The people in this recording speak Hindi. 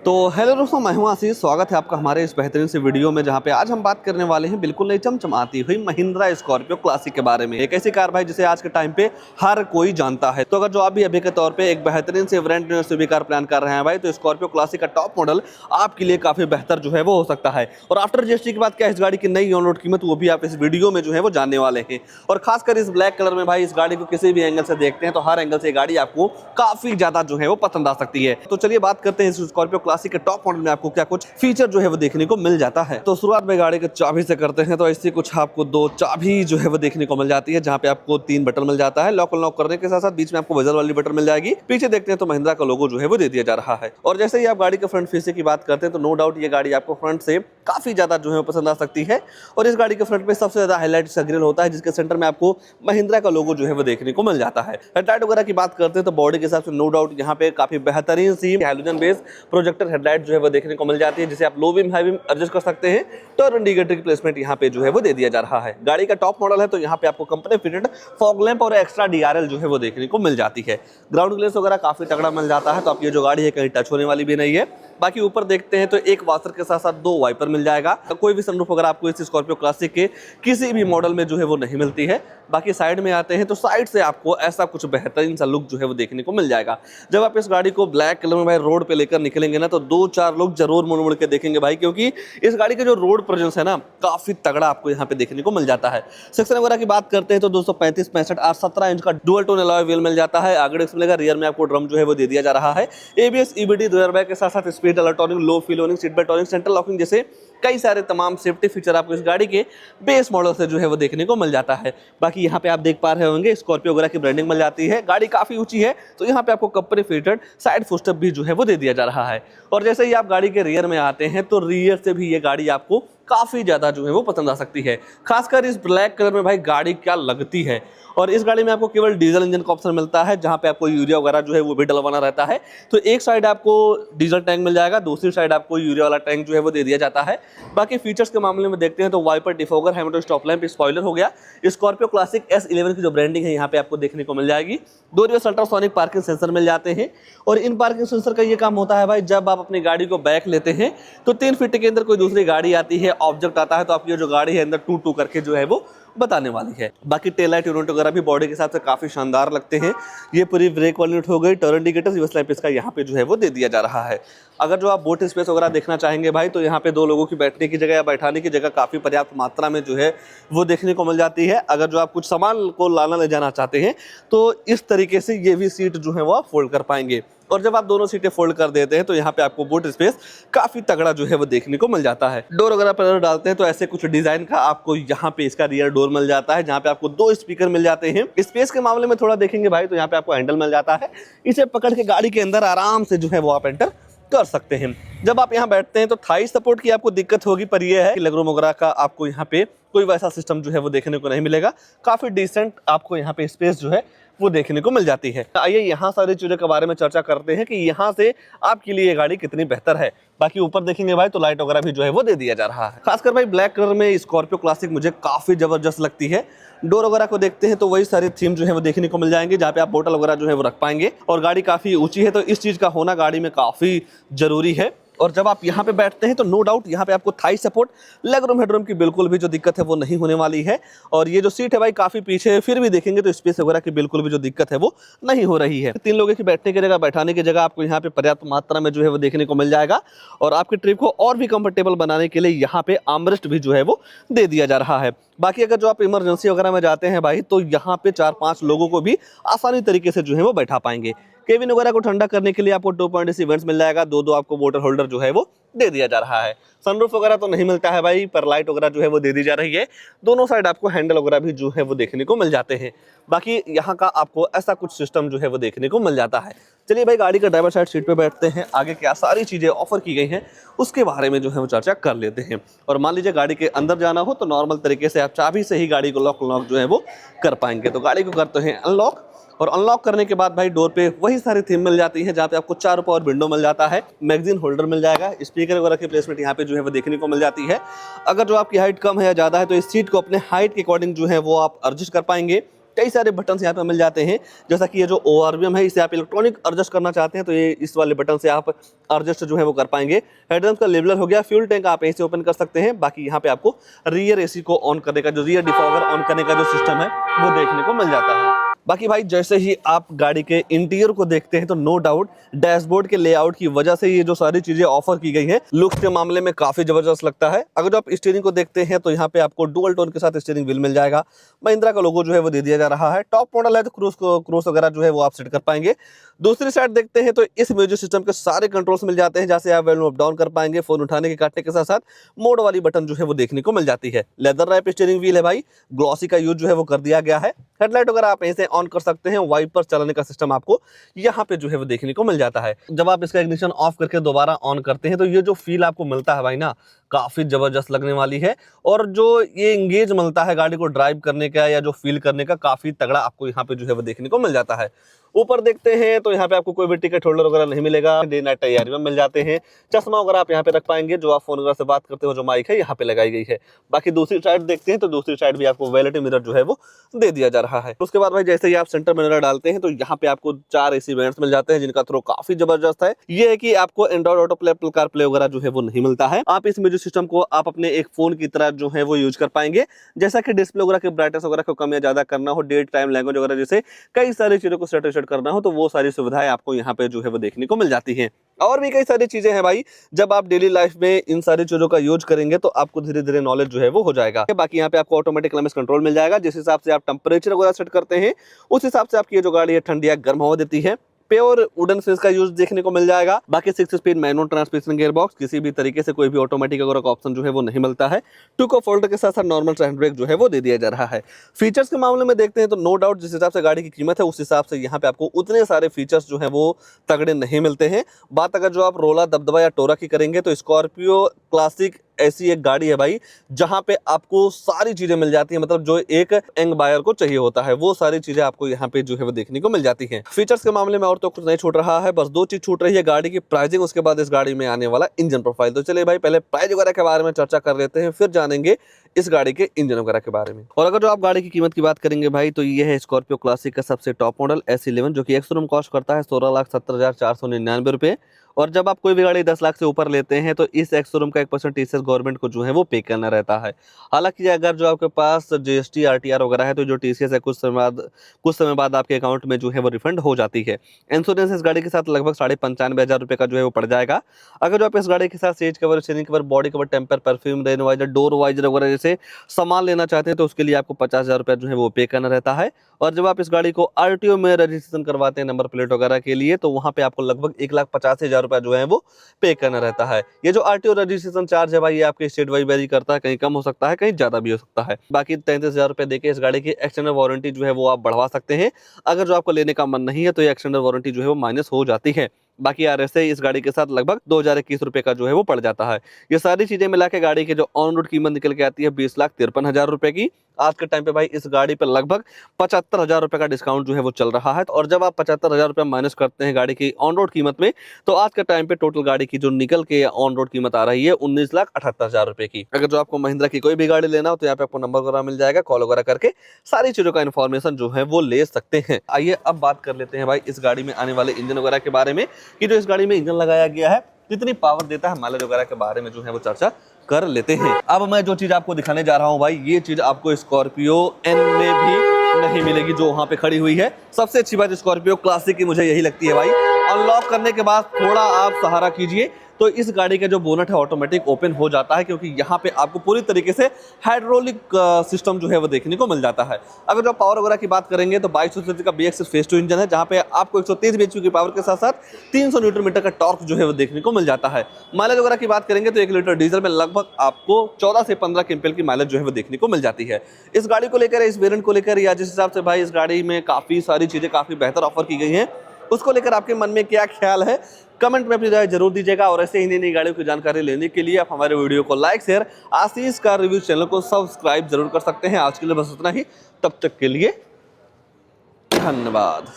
तो हेलो दोस्तों, मैं हूं आशीष। स्वागत है आपका हमारे इस बेहतरीन से वीडियो में, जहां पे आज हम बात करने वाले हैं बिल्कुल नई चमचमाती हुई महिंद्रा स्कॉर्पियो क्लासिक के बारे में। एक ऐसी कार भाई जिसे आज के टाइम पे हर कोई जानता है। तो अगर जो आप भी अभी के तौर पे एक बेहतरीन से brand new SUV car plan कर रहे हैं भाई, तो स्कॉर्पियो क्लासिक का टॉप मॉडल आपके लिए काफी बेहतर जो है वो हो सकता है। और आफ्टर जीएसटी के बाद क्या इस गाड़ी की नई ऑन रोड कीमत, वो भी आप इस वीडियो में जो है वो जानने वाले हैं। और खासकर इस ब्लैक कलर में भाई, इस गाड़ी को किसी भी एंगल से देखते हैं तो हर एंगल से गाड़ी आपको काफी ज्यादा जो है वो पसंद आ सकती है। तो चलिए बात करते हैं इस स्कॉर्पियो क्लासिक के टॉप मॉडल में आपको क्या कुछ फीचर जो है वो देखने को मिल जाता है। तो शुरुआत में गाड़ी के चाबी से करते हैं। तो ऐसी कुछ आपको दो चाबी जो है वो देखने को मिल जाती है, जहां पे आपको 3 बटन मिल जाता है। लॉक अनलॉक करने के साथ साथ बीच में आपको बजर वाली बटन मिल जाएगी। पीछे देखते हैं तो महिंद्रा का लोगो जो है वो दे दिया जा रहा है। और जैसे ही आप गाड़ी के फ्रंट फेस की बात करते हैं तो नो डाउट ये गाड़ी आपको फ्रंट से काफी ज्यादा जो है पसंद आ सकती है। और इस गाड़ी के फ्रंट में सबसे ज्यादा हाईलाइट इसका ग्रिल होता है, जिसके सेंटर में आपको महिंद्रा का लोगो जो है वो देखने को मिल जाता है। हेडलाइट वगैरह की बात करते हैं तो बॉडी के हिसाब से नो डाउट यहाँ पे काफी बेहतरीन सी हैलोजन बेस प्रोजेक्टर हेडलाइट जो है वो देखने को मिल जाती है, जिसे आप low beam high beam adjust कर सकते हैं। टर्न इंडिकेटर की प्लेसमेंट यहाँ पे जो है वो दे दिया जा रहा है। गाड़ी का टॉप मॉडल है तो यहाँ पे आपको कंपनी फिटेड फॉग लैंप और एक्स्ट्रा डीआरएल जो है वो देखने को मिल जाती है। ग्राउंड ग्लेस वगैरह काफी तगड़ा मिल जाता है, तो आप ये जो गाड़ी है कहीं टच होने वाली भी नहीं है। बाकी ऊपर देखते हैं तो एक वाशर के साथ साथ 2 वाइपर मिल जाएगा। तो कोई भी सनरूफ अगर आपको इस स्कॉर्पियो क्लासिक के किसी भी मॉडल में जो है वो नहीं मिलती है। बाकी साइड में आते हैं तो साइड से आपको ऐसा कुछ बेहतरीन सा लुक जो है वो देखने को मिल जाएगा। जब आप इस गाड़ी को ब्लैक कलर में भाई रोड पे लेकर निकलेंगे ना, तो 2-4 लोग जरूर मुड़ मुड़ के देखेंगे भाई, क्योंकि इस गाड़ी के जो रोड प्रेजेंस है ना, काफी तगड़ा आपको यहाँ पे देखने को मिल जाता है। सेक्शन वगैरह की बात करते हैं तो 235, 65 और 17 इंच का डुअल टोन अलॉय व्हील मिल जाता है। आगे डिस्क मिलेगा, रियर में आपको ड्रम जो है वो दे दिया जा रहा है। एबीएस ईबीडी 2 एयरबैग के साथ साथ speed electronic, low feel warning, seat belt warning, central locking जैसे कई सारे तमाम सेफ्टी फीचर आपको इस गाड़ी के बेस मॉडल से जो है वो देखने को मिल जाता है। बाकी यहाँ पे आप देख पा रहे होंगे स्कॉर्पियो वगैरह की ब्रांडिंग मिल जाती है। गाड़ी काफी ऊंची है तो यहाँ पे आपको कंपनी फिटेड साइड फुटस्टेप भी जो है वो दे दिया जा रहा है। और जैसे ही आप गाड़ी के रियर में आते हैं तो रियर से भी ये गाड़ी आपको काफी ज्यादा जो है वो पसंद आ सकती है। खासकर इस ब्लैक कलर में भाई गाड़ी क्या लगती है। और इस गाड़ी में आपको केवल डीजल इंजन का ऑप्शन मिलता है, जहां पे आपको यूरिया वगैरह जो है वो भी डलवाना रहता है। तो एक साइड आपको डीजल टैंक मिल जाएगा, दूसरी साइड आपको यूरिया वाला टैंक जो है वो दे दिया जाता है। बाकी फीचर्स के मामले में देखते हैं तो wiper, defogger, hammer stop lamp, spoiler हो गया। स्कॉर्पियो क्लासिक S11 की जो ब्रांडिंग है यहाँ पे आपको देखने को मिल जाएगी। 2 रिवर्स अल्ट्रासोनिक पार्किंग सेंसर मिल जाते हैं। और इन पार्किंग सेंसर का ये काम होता है भाई, जब आप अपनी गाड़ी को बैक लेते हैं तो 3 फीट के अंदर कोई दूसरी गाड़ी आती है, ऑब्जेक्ट आता है, तो आपकी जो गाड़ी है अंदर टू टू करके जो है वो बताने वाली है। बाकी टेल लाइट यूनिट वगैरह भी बॉडी के हिसाब से काफी शानदार लगते हैं। ये पूरी ब्रेक वाली यूनिट हो गई। टर्न इंडिकेटर, रिवर्स लाइट इसका यहाँ पे जो है वो दे दिया जा रहा है। अगर जो आप बोट स्पेस वगैरह देखना चाहेंगे भाई, तो यहाँ पे 2 लोगों की बैठने की जगह या बैठाने की जगह काफी पर्याप्त मात्रा में जो है वो देखने को मिल जाती है। अगर जो आप कुछ सामान को लाना ले जाना चाहते हैं तो इस तरीके से ये भी सीट जो है वो आप फोल्ड कर पाएंगे। और जब आप दोनों सीटें फोल्ड कर देते हैं तो यहाँ पे आपको बूट स्पेस काफी तगड़ा जो है वो देखने को मिल जाता है। डोर वगैरह पर डालते हैं तो ऐसे कुछ डिजाइन का आपको यहाँ पे इसका रियर डोर मिल जाता है, जहाँ पे आपको 2 स्पीकर मिल जाते हैं। स्पेस के मामले में थोड़ा देखेंगे भाई तो यहाँ पे आपको हैंडल मिल जाता है। इसे पकड़ के गाड़ी के अंदर आराम से जो है वो आप एंटर कर सकते हैं। जब आप यहाँ बैठते हैं तो थाई सपोर्ट की आपको दिक्कत होगी, पर यह है कि लेग रूम वगैरह का आपको यहाँ पे कोई वैसा सिस्टम जो है वो देखने को नहीं मिलेगा। काफी डिसेंट आपको यहाँ पे स्पेस जो है वो देखने को मिल जाती है। आइए यहाँ सारी चीजों के बारे में चर्चा करते हैं कि यहाँ से आपके लिए ये गाड़ी कितनी बेहतर है। बाकी ऊपर देखेंगे भाई तो लाइट वगैरह भी जो है वो दे दिया जा रहा है। खासकर भाई ब्लैक कलर में स्कॉर्पियो क्लासिक मुझे काफी जबरदस्त लगती है। डोर वगैरह को देखते हैं तो वही सारे थीम जो है वो देखने को मिल जाएंगे, जहाँ पे आप बोतल वगैरह जो है वो रख पाएंगे। और गाड़ी काफी ऊंची है तो इस चीज का होना गाड़ी में काफी जरूरी है। और जब आप यहाँ पे बैठते हैं तो नो डाउट यहाँ पे आपको Thai support, leg room, headroom की बिल्कुल भी जो दिक्कत है वो नहीं होने वाली है। और ये जो सीट है भाई काफी पीछे है, फिर भी देखेंगे तो स्पेस वगैरह की बिल्कुल भी जो दिक्कत है वो नहीं हो रही है। 3 लोगों की बैठने की जगह, बैठाने की जगह आपको यहाँ पे पर्याप्त मात्रा में जो है वो देखने को मिल जाएगा। और आपकी ट्रिप को और भी कंफर्टेबल बनाने के लिए यहाँ पे आर्मरेस्ट भी जो है वो दे दिया जा रहा है। बाकी अगर जो आप इमरजेंसी वगैरह में जाते हैं भाई, तो यहाँ पे 4-5 लोगों को भी आसानी तरीके से जो है वो बैठा पाएंगे। केबिन वगैरह को ठंडा करने के लिए आपको 2 पॉइंट वेंट्स मिल जाएगा। 2 आपको वाटर होल्डर जो है वो दे दिया जा रहा है। सनरूफ वगैरह तो नहीं मिलता है भाई, पर लाइट वगैरह जो है वो दे दी जा रही है। दोनों साइड आपको हैंडल वगैरह भी जो है वो देखने को मिल जाते हैं। बाकी यहाँ का आपको ऐसा कुछ सिस्टम जो है वो देखने को मिल जाता है। चलिए भाई गाड़ी का ड्राइवर साइड सीट पे बैठते हैं। आगे क्या सारी चीजें ऑफर की गई हैं उसके बारे में जो है वो चर्चा कर लेते हैं। और मान लीजिए गाड़ी के अंदर जाना हो तो नॉर्मल तरीके से आप चाबी से ही गाड़ी को लॉक जो है वो कर पाएंगे। तो गाड़ी को करते हैं अनलॉक। और अनलॉक करने के बाद भाई डोर पे वही सारी थीम मिल जाती है, जहाँ पे आपको 4 पावर विंडो मिल जाता है, मैगजीन होल्डर मिल जाएगा, स्पीकर वगैरह की प्लेसमेंट यहाँ पे जो है वो देखने को मिल जाती है। अगर जो आपकी हाइट कम है या ज़्यादा है तो इस सीट को अपने हाइट के अकॉर्डिंग जो है वो आप एडजस्ट कर पाएंगे। कई सारे बटन यहाँ पे मिल जाते हैं, जैसा कि ये जो ORVM है इसे आप इलेक्ट्रॉनिक एडजस्ट करना चाहते हैं तो ये इस वाले बटन से आप एडजस्ट जो है वो कर पाएंगे। हेडलैम्प का लेवलर हो गया, फ्यूल टैंक आप ऐसे ओपन कर सकते हैं। बाकी यहाँ पे आपको रियर AC को ऑन करने का, जो रियर डिफॉगर ऑन करने का जो सिस्टम है वो देखने को मिल जाता है। बाकी भाई जैसे ही आप गाड़ी के इंटीरियर को देखते हैं तो नो डाउट डैशबोर्ड के लेआउट की वजह से ये जो सारी चीजें ऑफर की गई हैं लुक्स के मामले में काफी जबरदस्त लगता है। अगर जो आप स्टीयरिंग को देखते हैं तो यहाँ पे आपको डुअल टोन के साथ स्टीयरिंग व्हील मिल जाएगा। महिंद्रा का लोगो जो है वो दे दिया जा रहा है। टॉप मॉडल है तो क्रूज वगैरह जो है वो आप सेट कर पाएंगे। दूसरी साइड देखते हैं तो इस म्यूजिक सिस्टम के सारे कंट्रोल्स मिल जाते हैं, जैसे आप वॉल्यूम अप डाउन कर पाएंगे, फोन उठाने के काटने के साथ साथ मोड वाली बटन जो है वो देखने को मिल जाती है। लेदर रैप स्टीयरिंग व्हील है भाई, ग्लॉसी का यूज जो है वो कर दिया गया है। हेडलाइट वगैरह आप ऐसे ऑन कर सकते हैं, वाइपर चलाने का सिस्टम आपको यहाँ पे जो है वो देखने को मिल जाता है। जब आप इसका इग्निशन ऑफ करके दोबारा ऑन करते हैं तो ये जो फील आपको मिलता है भाई ना, काफी जबरदस्त लगने वाली है। और जो ये इंगेज मिलता है गाड़ी को ड्राइव करने का या जो फील करने का, काफी तगड़ा आपको यहाँ पे जो है वो देखने को मिल जाता है। ऊपर देखते हैं तो यहाँ पे आपको कोई भी टिकट होल्डर वगैरह नहीं मिलेगा। डे नाइट तैयारी में मिल जाते हैं। चश्मा वगैरह आप यहाँ पे रख पाएंगे, जो आप फोन वगैरह से बात करते हो, जो माइक है यहाँ पे लगाई गई है। बाकी दूसरी साइड देखते हैं तो दूसरी साइड भी आपको वैनिटी मिरर जो है वो दे दिया जा रहा है। उसके बाद भाई जैसे ही आप सेंटर मिरर डालते हैं तो यहाँ पे आपको 4 AC वेंट्स मिल जाते हैं, जिनका थ्रो काफी जबरदस्त है। ये है कि आपको Android auto play, Apple car play वगैरह जो है वो नहीं मिलता है। आप इस म्यूजिक सिस्टम को आप अपने एक फोन की तरह जो है वो यूज कर पाएंगे, जैसा कि डिस्प्ले वगैरह के ब्राइटनेस वगैरह को कम या ज्यादा करना हो, डेट टाइम लैंग्वेज वगैरह जैसे कई सारी चीजों को सेट करना हो, तो वो सारी सुविधाएं आपको यहाँ पे जो है वो देखने को मिल जाती हैं। और भी कई सारी चीजें हैं भाई, जब आप डेली लाइफ में इन सारी चीजों का यूज करेंगे तो आपको धीरे धीरे नॉलेज जो है वो हो जाएगा। बाकी यहाँ पे आपको ऑटोमेटिक क्लाइमेट कंट्रोल मिल जाएगा, जिस हिसाब से आप टेम्परेचर वगैरह सेट करते हैं उस हिसाब से आपकी ये जो गाड़ी है ठंडी या गर्म हवा देती है। प्योर वुडन फेस का यूज देखने को मिल जाएगा। बाकी 6 speed manual transmission gear box, किसी भी तरीके से कोई भी ऑटोमेटिक अगर ऑप्शन जो है वो नहीं मिलता है। टू को फोल्डर के साथ साथ नॉर्मल हैंड ब्रेक जो है वो दे दिया जा रहा है। फीचर्स के मामले में देखते हैं तो नो डाउट जिस हिसाब से गाड़ी की कीमत है उस हिसाब से यहाँ पे आपको उतने सारे फीचर्स जो है वो तगड़े नहीं मिलते हैं। बात अगर जो आप रोला, दबदबा या टोरा की करेंगे तो स्कॉर्पियो क्लासिक ऐसी एक गाड़ी है भाई जहां पे आपको सारी चीजें मिल जाती है, मतलब जो एक यंग बायर को चाहिए होता है वो सारी चीजें आपको यहाँ पे जो है वो देखने को मिल जाती हैं। फीचर्स के मामले में और तो कुछ नहीं छूट रहा है, बस 2 चीज छूट रही है, गाड़ी की प्राइसिंग, उसके बाद इस गाड़ी में आने वाला इंजन प्रोफाइल। तो चलिए भाई पहले प्राइस वगैरह के बारे में चर्चा कर लेते हैं, फिर जानेंगे इस गाड़ी के इंजन वगैरह के बारे में। और अगर जो आप गाड़ी की कीमत की बात करेंगे भाई तो ये है स्कॉर्पियो क्लासिक का सबसे टॉप मॉडल S11, जो कि एक्स-शोरूम कॉस्ट करता है 16,70,499 रुपए। और जब आप कोई भी गाड़ी 10 लाख से ऊपर लेते हैं तो इस एक्स-शोरूम का 1% TCS गवर्नमेंट को जो है वो पे करना रहता है। हालांकि अगर जो आपके पास GST RTR वगैरह है तो जो TCS है कुछ समय बाद आपके अकाउंट में जो है वो रिफंड हो जाती है। इंश्योरेंस इस गाड़ी के साथ लगभग 95,500 रुपये का जो है वो पड़ जाएगा। अगर जो आप इस गाड़ी के साथ seat cover, steering cover, body cover, temper, perfume, rain visor, door visor वगैरह जैसे सामान लेना चाहते हैं तो उसके लिए आपको 50,000 रुपये जो है वो पे करना रहता है। और जब आप इस गाड़ी को RTO में रजिस्ट्रेशन करवाते हैं नंबर प्लेट वगैरह के लिए तो वहाँ पे आपको लगभग 1,85,000 रुपये जो है वो पे करना रहता है। ये जो RTO रजिस्ट्रेशन चार्ज है भाई ये आपके स्टेट वाइज वेरी करता है, कहीं कम हो सकता है, कहीं ज्यादा भी हो सकता है। बाकी 33,000 रुपये देके इस गाड़ी की एक्सटर्नल वारंटी जो है वो आप बढ़वा सकते हैं। अगर जो आपको लेने का मन नहीं है तो ये एक्सटर्नल वारंटी जो है वो माइनस हो जाती है। बाकी RSA इस गाड़ी के साथ लगभग 2021 रुपये का जो है वो पड़ जाता है। ये सारी चीजें मिला के गाड़ी की जो ऑन रोड कीमत निकल के आती है 20,53,000 रुपए की। आज के टाइम पे भाई इस गाड़ी पे लगभग 75,000 रुपए का डिस्काउंट जो है वो चल रहा है। और जब आप 75,000 रुपये माइनस करते हैं गाड़ी की ऑन रोड कीमत में तो आज के टाइम पे टोटल गाड़ी की जो निकल के ऑन रोड कीमत आ रही है 19,78,000 रुपए की। अगर जो आपको महिंद्रा की कोई भी गाड़ी लेना हो तो यहाँ पे आपको नंबर वगैरह मिल जाएगा, कॉल वगैरह करके सारी चीजों का इन्फॉर्मेशन जो है वो ले सकते हैं। आइए अब बात कर लेते हैं भाई इस गाड़ी में आने वाले इंजन वगैरह के बारे में, कि जो इस गाड़ी में इंजन लगाया गया है कितनी पावर देता है, माइलेज वगैरह के बारे में जो है वो चर्चा कर लेते हैं। अब मैं जो चीज आपको दिखाने जा रहा हूं भाई ये चीज आपको स्कॉर्पियो N में भी नहीं मिलेगी जो वहां पे खड़ी हुई है। सबसे अच्छी बात स्कॉर्पियो क्लासिक की मुझे यही लगती है भाई। अनलॉक करने के बाद थोड़ा आप सहारा कीजिए तो इस गाड़ी का जो बोनट है ऑटोमेटिक ओपन हो जाता है, क्योंकि यहाँ पे आपको पूरी तरीके से हाइड्रोलिक सिस्टम जो है वो देखने को मिल जाता है। अगर जो पावर वगैरह की बात करेंगे तो 2200 सीसी का BX फेस 2 इंजन है, जहाँ पे आपको 123 bhp की पावर के साथ साथ 300 न्यूटन मीटर का टॉर्क जो है वो देखने को मिल जाता है। माइलेज वगैरह की बात करेंगे तो 1 लीटर डीजल में लगभग आपको 14 से 15 क्विंटल की माइलेज जो है वो देखने को मिल जाती है। इस गाड़ी को लेकर, इस वेरिएंट को लेकर, या जिस हिसाब से भाई इस गाड़ी में काफी सारी चीजें काफी बेहतर ऑफर की गई हैं उसको लेकर आपके मन में क्या ख्याल है, कमेंट में अपनी राय जरूर दीजिएगा। और ऐसे ही नई गाड़ियों की जानकारी लेने के लिए आप हमारे वीडियो को लाइक, शेयर, आशीष कार रिव्यू चैनल को सब्सक्राइब जरूर कर सकते हैं। आज के लिए बस इतना ही, तब तक के लिए धन्यवाद।